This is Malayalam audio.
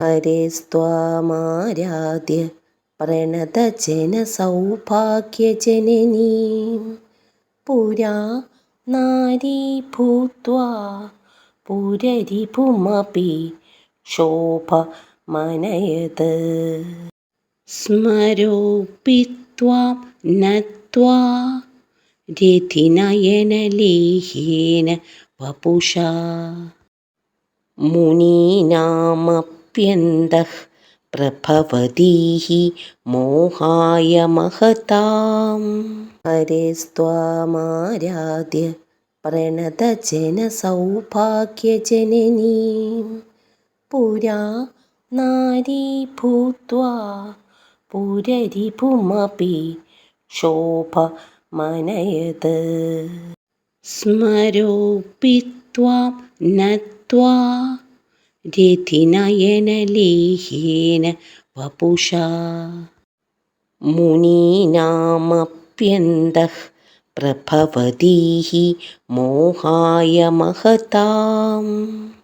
ഹരേസ്ത്വാമാരാധ്യ പ്രണതജനസൗഭാഗ്യജനനീം പുരാ നാരീ ഭൂത്വാ പുരരിപുമപി ശോഭമനയത്. സ്മരോऽपि ത്വാം നത്വാ രതിനയനലേഹേന വപുഷാ മുനീനാമപ്യന്തഃ പ്രഭവതീഃ മോഹായ മഹതാം. ഹരേസ്ത്വാമാരാധ്യ പ്രണതജനസൗഭാഗ്യജനനീം പുരാ നാരീ ഭൂത്വാ പുരരിപുമപി ശോഭമനയത്. സ്മരോऽपि ത്വാം നത്വാ രതിനയനലേഹേന വപുഷാ മുനീനാമപ്യന്തഃ പ്രഭവതീഃ മോഹായ മഹതാം.